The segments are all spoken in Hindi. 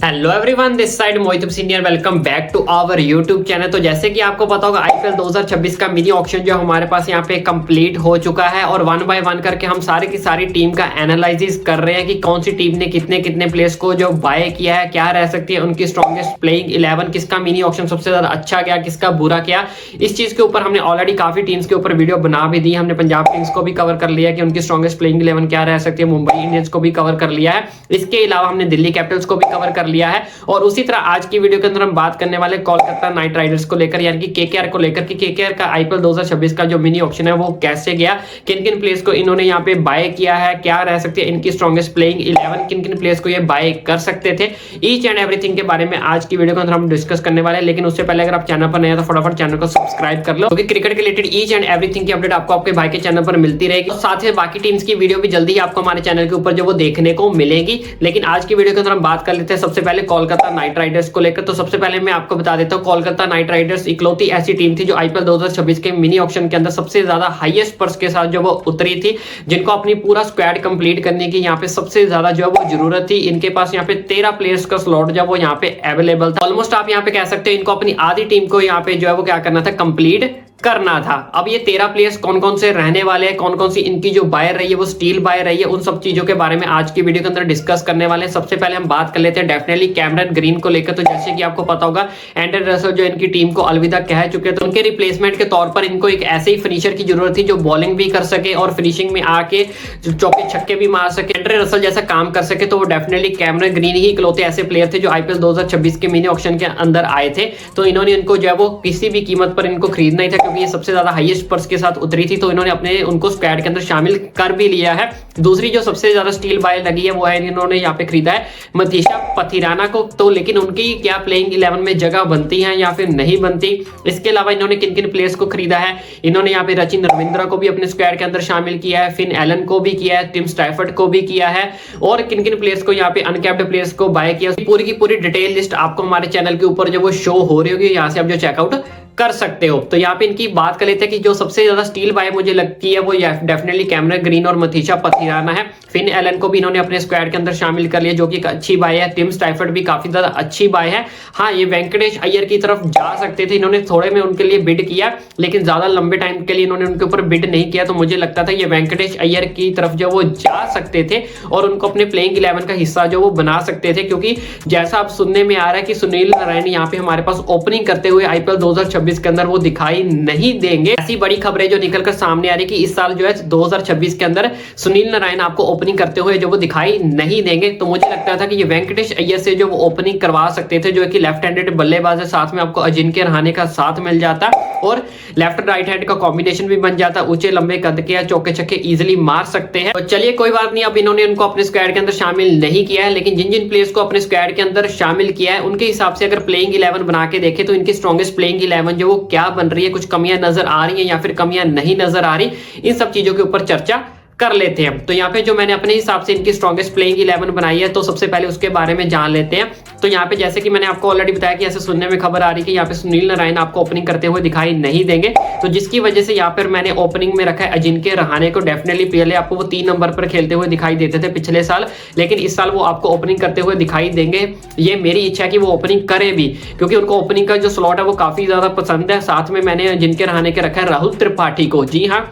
Hello everyone, this side Mohit senior. Welcome back to our YouTube channel. तो जैसे कि आपको पता होगा आईपीएल 2026 का मिनी ऑक्शन जो हमारे पास यहाँ पे कंप्लीट हो चुका है और वन बाय वन करके हम सारी की सारी टीम का एनालिसिस कर रहे हैं कि कौन सी टीम ने कितने कितने प्लेयर्स को जो बाय किया है, क्या रह सकती है उनकी स्ट्रॉन्गेस्ट प्लेइंग 11, किसका मिनी ऑक्शन सबसे ज्यादा अच्छा गया, किसका बुरा किया। इस चीज के ऊपर हमने ऑलरेडी काफी टीम्स के ऊपर वीडियो बना भी दी। हमने पंजाब किंग्स को भी कवर कर लिया कि उनकी स्ट्रॉन्गेस्ट प्लेइंग 11 क्या रह सकती है, मुंबई इंडियंस को भी कवर कर लिया है, इसके अलावा हमने दिल्ली कैपिटल्स को भी कवर कर लिया है। और उसी तरह आज की वीडियो के अंदर हम बात करने वाले कोलकाता नाइट राइडर्स को लेकर, यानी कि केकेआर को लेकर कि केकेआर का आईपीएल 2026 का जो मिनी ऑक्शन है वो कैसे गया, किन किन प्लेयर्स को इन्होंने यहाँ पे बाय किया है, क्या रह सकती है इनकी स्ट्रॉन्गेस्ट प्लेइंग 11, किन किन प्लेयर्स को ये बाय कर सकते थे। ईच एंड एवरीथिंग के बारे में आज की वीडियो के अंदर हम डिस्कस करने वाले हैं। लेकिन उससे पहले अगर आप चैनल पर नए हैं तो फटाफट चैनल को सब्सक्राइब कर लो, क्योंकि क्रिकेट के रिलेटेड ईच एंड एवरीथिंग की अपडेट आपको आपके भाई के चैनल पर मिलती रहेगी। साथ ही बाकी टीम्स की वीडियो भी जल्दी ही आपको हमारे चैनल के ऊपर जो वो देखने को मिलेगी। लेकिन आज की वीडियो के अंदर हम बात कर लेते हैं सबसे पहले कोलकाता नाइट राइडर्स को लेकर। तो सबसे पहले मैं आपको बता देता हूं, कोलकाता नाइट राइडर्स इकलौती ऐसी टीम थी जो आईपीएल 2026 के मिनी ऑक्शन के अंदर सबसे ज्यादा हाईएस्ट पर्स के साथ जो वो उतरी थी, जिनको अपनी पूरा स्क्वाड कंप्लीट करने की यहाँ पे सबसे ज्यादा जो वो जरूरत थी। इनके पास यहाँ पे 13 प्लेयर्स का स्लॉट जब वो यहाँ पे अवेलेबल था। ऑलमोस्ट आप यहाँ पे कह सकते हैं इनको अपनी आधी टीम को यहाँ पे जो है वो क्या करना था, कंप्लीट करना था। अब ये 13 प्लेयर्स कौन कौन से रहने वाले हैं, कौन कौन सी इनकी जो बाय रही है वो स्टील बाय रही है, उन सब चीजों के बारे में आज की वीडियो के अंदर डिस्कस करने वाले हैं। सबसे पहले हम बात कर लेते हैं डेफिनेटली कैमरन ग्रीन को लेकर। तो जैसे कि आपको पता होगा एंड्रे रसेल जो इनकी टीम को अलविदा कह चुके थे, तो उनके रिप्लेसमेंट के तौर पर इनको एक ऐसे ही फिनिशर की जरूरत थी जो बॉलिंग भी कर सके और फिनिशिंग में आके चौके छक्के भी मार सके, एंड्रे रसेल जैसा काम कर सके। तो वो डेफिनेटली कैमरन ग्रीन ही इकलौते ऐसे प्लेयर थे जो आईपीएल 2026 के मिनी ऑक्शन के अंदर आए थे। तो इन्होंने इनको जो है वो किसी भी कीमत पर इनको खरीदना ही था, क्योंकि ये सबसे ज्यादा पर्स के साथ उतरी थी। तो इन्होंने अपने उनको स्क्वाड के अंदर शामिल कर भी लिया है। दूसरी जो सबसे ज्यादा स्टील बाय लगी है वो है इन्होंने यहाँ पे खरीदा है मथीशा पथिराना को। तो लेकिन उनकी क्या प्लेइंग 11 में जगह बनती है या फिर नहीं बनती। इसके अलावा इन्होंने किन किन प्लेयर्स को खरीदा है, इन्होंने यहाँ पे रचिन रविंद्रा को भी अपने स्क्वाड के अंदर शामिल किया है, फिन एलन को भी किया है, टिम स्टैफर्ड को भी किया है, और किन किन प्लेयर्स को यहाँ पे अनकैप्ड प्लेयर्स को बाय किया। पूरी की पूरी डिटेल लिस्ट आपको हमारे चैनल के ऊपर जो वो शो हो रही होगी, यहाँ से आप जो चेकआउट कर सकते हो। तो यहाँ पे इनकी बात कर लेते हैं कि जो सबसे ज्यादा स्टील बाय मुझे लगती है वो डेफिनेटली कैमरन ग्रीन और मथीशा पथिराना है। फिन एलन को भी इन्होंने अपने स्क्वाड के अंदर शामिल कर लिया, जो कि एक अच्छी बाय है। टिम स्टैफर्ड भी काफी ज्यादा अच्छी बाय है। हाँ, ये वेंकटेश अय्यर की तरफ जा सकते थे, इन्होंने थोड़े में उनके लिए बिड किया, लेकिन ज्यादा लंबे टाइम के लिए इन्होंने उनके ऊपर बिड नहीं किया। तो मुझे लगता था ये वेंकटेश अय्यर की तरफ जो वो जा सकते थे और उनको अपने प्लेइंग 11 का हिस्सा जो वो बना सकते थे, क्योंकि जैसा आप सुनने में आ रहा है कि सुनील नारायण यहाँ पे हमारे पास ओपनिंग करते हुए आईपीएल 2026 के अंदर वो दिखाई नहीं देंगे। ऐसी बड़ी खबरें जो निकलकर सामने आ रही कि इस साल जो है 2026 के अंदर सुनील नारायण आपको ओपनिंग करते हुए जो वो दिखाई नहीं देंगे। तो मुझे लगता था कि ये वेंकटेश अय्यर से जो वो ओपनिंग करवा सकते थे, जो कि लेफ्ट हैंडेड बल्लेबाज है, साथ में आपको अजिंक्य रहाणे का साथ मिल जाता और लेफ्ट राइट हैंड का कॉम्बिनेशन भी बन जाता। ऊंचे लंबे कद के चौके छक्के इजीली मार सकते हैं। तो चलिए कोई बात नहीं, अब इन्होंने उनको अपने स्क्वाड के अंदर शामिल नहीं किया है, लेकिन जिन जिन प्लेयर्स को अपने स्क्वाड के अंदर शामिल किया है उनके हिसाब से अगर प्लेइंग 11 बना के देखे तो इनकी स्ट्रॉन्गेस्ट प्लेइंग 11 जो वो क्या बन रही है, कुछ कमियां नजर आ रही है या फिर कमियां नहीं नजर आ रही, इन सब चीजों के ऊपर चर्चा कर लेते हैं। तो यहाँ पे जो मैंने अपने हिसाब से इनकी स्ट्रॉन्गेस्ट प्लेइंग 11 बनाई है, तो सबसे पहले उसके बारे में जान लेते हैं। तो यहाँ पे जैसे कि मैंने आपको ऑलरेडी बताया कि ऐसे सुनने में खबर आ रही है कि यहाँ पे सुनील नारायण आपको ओपनिंग करते हुए दिखाई नहीं देंगे, तो जिसकी वजह से यहाँ पर मैंने ओपनिंग में रखा है अजिंक्य रहाणे को। डेफिनेटली पहले आपको वो 3 नंबर पर खेलते हुए दिखाई देते थे पिछले साल, लेकिन इस साल वो आपको ओपनिंग करते हुए दिखाई देंगे। ये मेरी इच्छा है कि वो ओपनिंग करे भी, क्योंकि उनको ओपनिंग का जो स्लॉट है वो काफी ज्यादा पसंद है। साथ में मैंने अजिंक्य रहाणे के रखा है राहुल त्रिपाठी को। जी हाँ,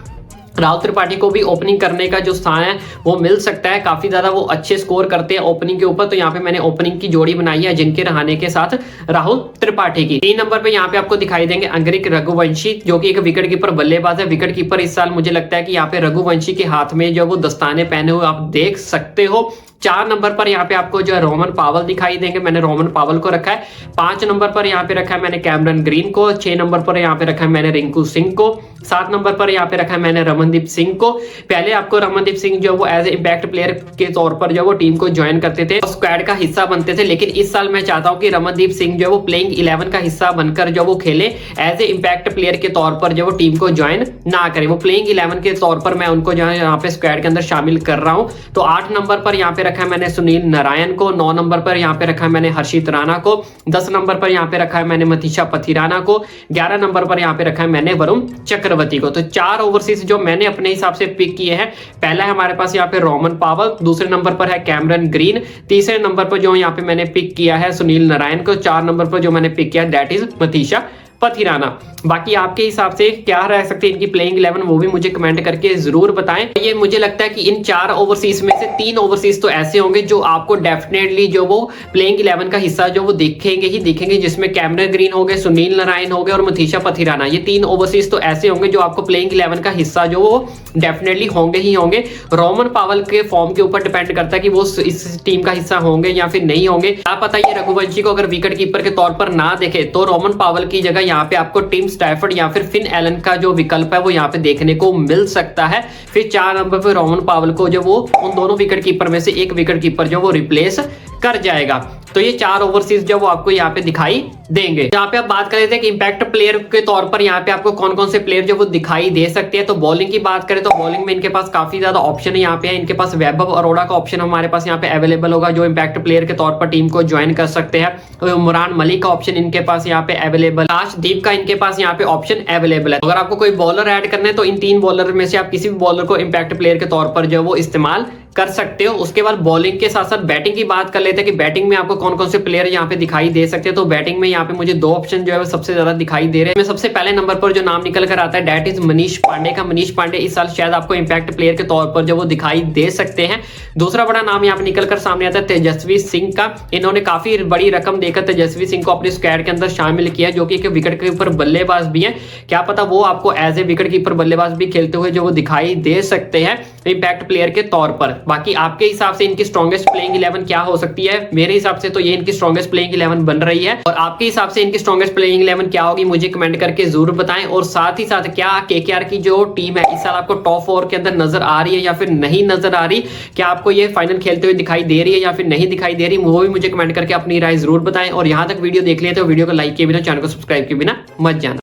राहुल त्रिपाठी को भी ओपनिंग करने का जो स्थान है वो मिल सकता है, काफी ज्यादा वो अच्छे स्कोर करते हैं ओपनिंग के ऊपर। तो यहाँ पे मैंने ओपनिंग की जोड़ी बनाई है अजिंक्य रहाणे के साथ राहुल त्रिपाठी की। 3 नंबर पे यहाँ पे आपको दिखाई देंगे अंगरिक रघुवंशी, जो कि एक विकेट कीपर बल्लेबाज है। विकेट कीपर इस साल मुझे लगता है कि यहाँ पे रघुवंशी के हाथ में जो वो दस्ताने पहने हुए आप देख सकते हो। 4 नंबर पर यहाँ पे आपको जो है रोमन पावल दिखाई देंगे, मैंने रोमन पावल को रखा है। 5 नंबर पर यहाँ पे रखा है मैंने कैमरन ग्रीन को। 6 नंबर पर यहाँ पे रखा है मैंने रिंकू सिंह को। 7 नंबर पर यहाँ पे रखा है मैंने रमनदीप सिंह को। पहले आपको रमनदीप सिंह जो वो एज ए इम्पैक्ट प्लेयर के तौर पर जो वो टीम को ज्वाइन करते थे, स्क्वाड का हिस्सा बनते थे, लेकिन इस साल मैं चाहता हूँ कि रमनदीप सिंह जो वो प्लेइंग 11 का हिस्सा बनकर जो वो खेले, एज ए इम्पैक्ट प्लेयर के तौर पर जो वो टीम को ज्वाइन ना करे। वो प्लेइंग 11 के तौर पर मैं उनको जो है यहाँ पे स्क्वाड के अंदर शामिल कर रहा हूँ। तो 8 नंबर पर यहाँ पे रखा है मैंने सुनील नारायण को, 9 नंबर पर यहाँ पे रखा है मैंने हर्षित राणा को, 10 नंबर पर यहाँ पे रखा है मैंने मनीषा पथिराना को, 11 नंबर पर यहाँ पे रखा है मैंने वरुण चक्रवर्ती को। तो 4 ओवरसीज जो मैंने अपने हिसाब से पिक किए हैं, पहला है हमारे पास यहाँ पे रोमन पावल, दूसरे नंबर पर है कैमरन ग्रीन, तीसरे नंबर पर जो यहाँ पे मैंने पिक किया है सुनील नारायण को, 4 नंबर पर जो मैंने पिक किया दैट इज मनीषा पथिराना। बाकी आपके हिसाब से क्या रह सकते हैं इनकी प्लेइंग 11 वो भी मुझे कमेंट करके जरूर बताएं। ये मुझे लगता है कि इन 4 ओवरसीज में से 3 ओवरसीज तो ऐसे होंगे जो आपको डेफिनेटली जो वो प्लेइंग 11 का हिस्सा जो वो दिखेंगे ही दिखेंगे, जिसमें कैमरन ग्रीन हो गए, सुनील नारायण हो गए और मनीषा पथिराना। ये 3 ओवरसीज तो ऐसे होंगे जो आपको प्लेइंग 11 का हिस्सा जो वो डेफिनेटली होंगे ही होंगे। रोमन पावल के फॉर्म के ऊपर डिपेंड करता है कि वो इस टीम का हिस्सा होंगे या फिर नहीं होंगे। क्या पता ये रघुवंशी को अगर विकेट कीपर के तौर पर ना देखे तो रोमन पावल की जगह यहाँ पे आपको टिम स्टैफर्ड या फिर फिन एलन का जो विकल्प है वो यहाँ पे देखने को मिल सकता है। फिर 4 नंबर पे रोमन पावल को जो वो उन दोनों विकेट कीपर में से एक विकेट कीपर जो वो रिप्लेस कर जाएगा। तो ये 4 ओवरसीज जो वो आपको यहाँ पे दिखाई देंगे। यहाँ पे आप बात कर लेते हैं कि इंपैक्ट प्लेयर के तौर पर यहाँ पे आपको कौन कौन से प्लेयर जो वो दिखाई दे सकते हैं। तो बॉलिंग की बात करें तो बॉलिंग में इनके पास काफी ज्यादा ऑप्शन है। यहाँ पे इनके पास वैभव अरोड़ा का ऑप्शन हमारे पास यहाँ पे अवेलेबल होगा जो इंपैक्ट प्लेयर के तौर पर टीम को ज्वाइन कर सकते हैं। तो उमरान मलिक का ऑप्शन इनके पास यहाँ पे अवेलेबल, आकाशदीप का इनके पास यहाँ पे ऑप्शन अवेलेबल है। अगर आपको कोई बॉलर ऐड करना है तो इन 3 बॉलर में से आप किसी भी बॉलर को इंपैक्ट प्लेयर के तौर पर जो वो इस्तेमाल कर सकते हो। उसके बाद बॉलिंग के साथ साथ बैटिंग की बात कर लेते हैं कि बैटिंग में आपको कौन कौन से प्लेयर यहाँ पे दिखाई दे सकते हैं। तो बैटिंग में यहाँ पे मुझे 2 ऑप्शन जो है सबसे ज्यादा दिखाई दे रहे हैं। सबसे पहले नंबर पर जो नाम निकल कर आता है दैट इज मनीष पांडे का। मनीष पांडे इस साल शायद आपको इंपैक्ट प्लेयर के तौर पर जो वो दिखाई दे सकते हैं। दूसरा बड़ा नाम यहाँ पे निकल कर सामने आता है तेजस्वी सिंह का। इन्होंने काफी बड़ी रकम देकर तेजस्वी सिंह को अपने स्क्वाड के अंदर शामिल किया, जो कि एक विकेट कीपर बल्लेबाज भी है। क्या पता वो आपको एज ए विकेट कीपर बल्लेबाज भी खेलते हुए जो वो दिखाई दे सकते हैं इंपैक्ट प्लेयर के तौर पर। बाकी आपके हिसाब से इनकी स्ट्रॉन्गेस्ट प्लेइंग 11 क्या हो सकती है? मेरे हिसाब से तो ये इनकी स्ट्रॉन्गेस्ट प्लेइंग 11 बन रही है। और आपके हिसाब से इनकी स्ट्रॉन्गेस्ट प्लेइंग 11 क्या होगी मुझे कमेंट करके जरूर बताएं। और साथ ही साथ क्या केकेआर की जो टीम है इस साल आपको टॉप 4 के अंदर नजर आ रही है या फिर नहीं नजर आ रही? क्या आपको ये फाइनल खेलते हुए दिखाई दे रही है या फिर नहीं दिखाई दे रही? वो भी मुझे कमेंट करके अपनी राय जरूर बताएं। और यहाँ तक वीडियो देख लिया तो वीडियो को लाइक किए बिना, चैनल को सब्सक्राइब किए बिना मत जाना।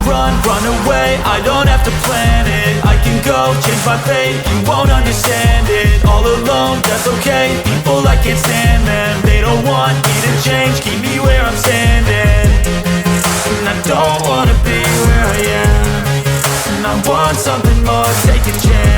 All alone, that's okay. People, I can't stand them. They don't want me to change. Keep me where I'm standing. And I don't wanna be where I am. And I want something more. Take a chance.